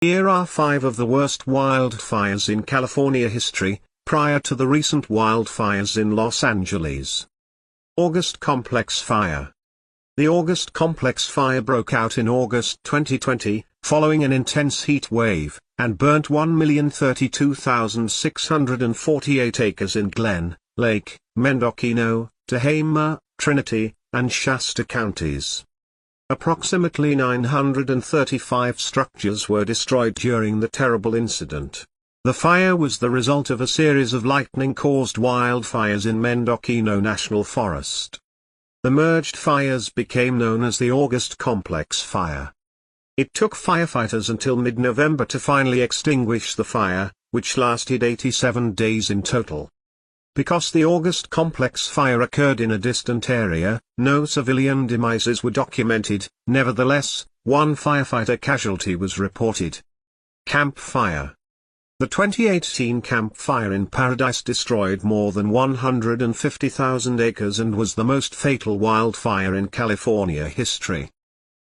Here are 5 of the worst wildfires in California history, prior to the recent wildfires in Los Angeles. August Complex Fire. The August Complex Fire broke out in August 2020, following an intense heat wave, and burnt 1,032,648 acres in Glen, Lake, Mendocino, Tehama, Trinity, and Shasta counties. Approximately 935 structures were destroyed during the terrible incident. The fire was the result of a series of lightning-caused wildfires in Mendocino National Forest. The merged fires became known as the August Complex Fire. It took firefighters until mid-November to finally extinguish the fire, which lasted 87 days in total. Because the August Complex Fire occurred in a distant area, no civilian demises were documented. Nevertheless, one firefighter casualty was reported. Camp Fire. The 2018 Camp Fire in Paradise destroyed more than 150,000 acres and was the most fatal wildfire in California history.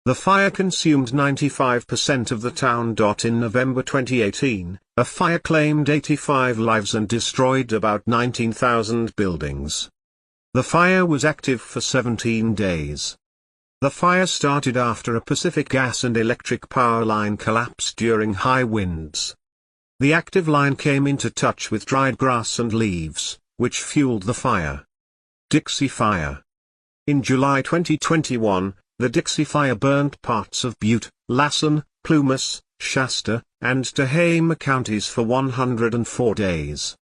The fire consumed 95% of the town. In November 2018, a fire claimed 85 lives and destroyed about 19,000 buildings. The fire was active for 17 days. The fire started after a Pacific gas and electric power line collapsed during high winds. The active line came into touch with dried grass and leaves, which fueled the fire. Dixie Fire. In July 2021, the Dixie Fire burnt parts of Butte, Lassen, Plumas, Shasta, and Tehama counties for 104 days.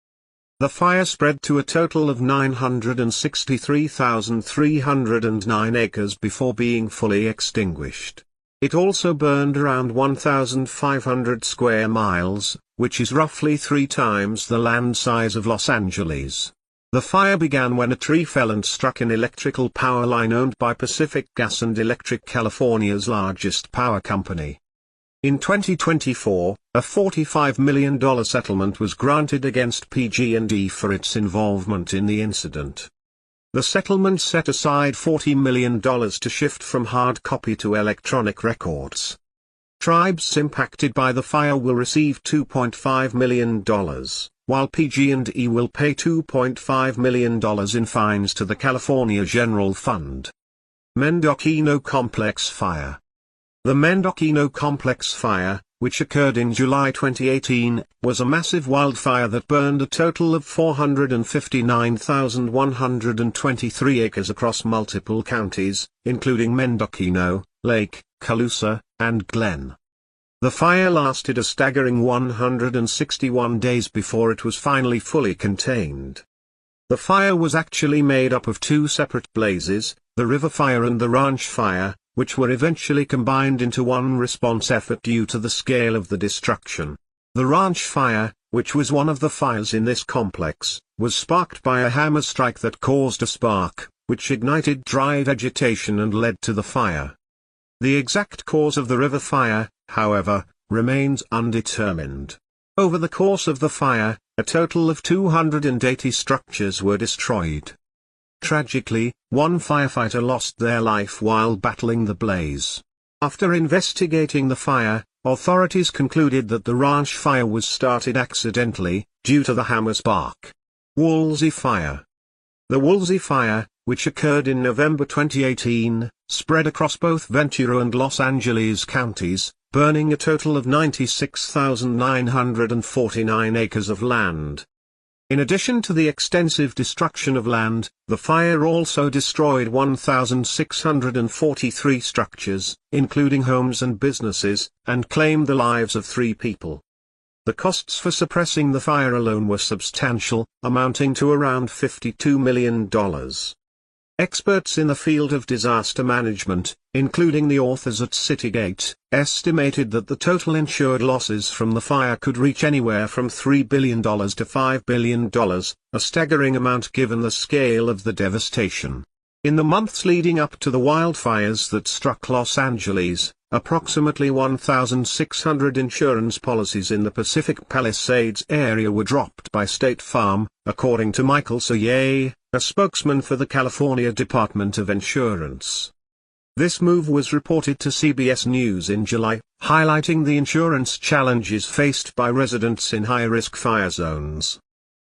The fire spread to a total of 963,309 acres before being fully extinguished. It also burned around 1,500 square miles, which is roughly 3 times the land size of Los Angeles. The fire began when a tree fell and struck an electrical power line owned by Pacific Gas and Electric, California's largest power company. In 2024, a $45 million settlement was granted against PG&E for its involvement in the incident. The settlement set aside $40 million to shift from hard copy to electronic records. Tribes impacted by the fire will receive $2.5 million, while PG&E will pay $2.5 million in fines to the California General Fund. Mendocino Complex Fire. The Mendocino Complex Fire, which occurred in July 2018, was a massive wildfire that burned a total of 459,123 acres across multiple counties, including Mendocino, Lake, Colusa, and Glen. The fire lasted a staggering 161 days before it was finally fully contained. The fire was actually made up of 2 separate blazes, the River Fire and the Ranch Fire, which were eventually combined into one response effort due to the scale of the destruction. The Ranch Fire, which was one of the fires in this complex, was sparked by a hammer strike that caused a spark, which ignited dry vegetation and led to the fire. The exact cause of the River Fire, however, remains undetermined. Over the course of the fire, a total of 280 structures were destroyed. Tragically, one firefighter lost their life while battling the blaze. After investigating the fire, authorities concluded that the Ranch Fire was started accidentally, due to the hammer spark. Woolsey Fire. The Woolsey Fire, which occurred in November 2018, spread across both Ventura and Los Angeles counties, burning a total of 96,949 acres of land. In addition to the extensive destruction of land, the fire also destroyed 1,643 structures, including homes and businesses, and claimed the lives of 3 people. The costs for suppressing the fire alone were substantial, amounting to around $52 million. Experts in the field of disaster management, including the authors at Citygate, estimated that the total insured losses from the fire could reach anywhere from $3 billion to $5 billion, a staggering amount given the scale of the devastation. In the months leading up to the wildfires that struck Los Angeles, approximately 1,600 insurance policies in the Pacific Palisades area were dropped by State Farm, according to Michael Sayer, a spokesman for the California Department of Insurance. This move was reported to CBS News in July, highlighting the insurance challenges faced by residents in high-risk fire zones.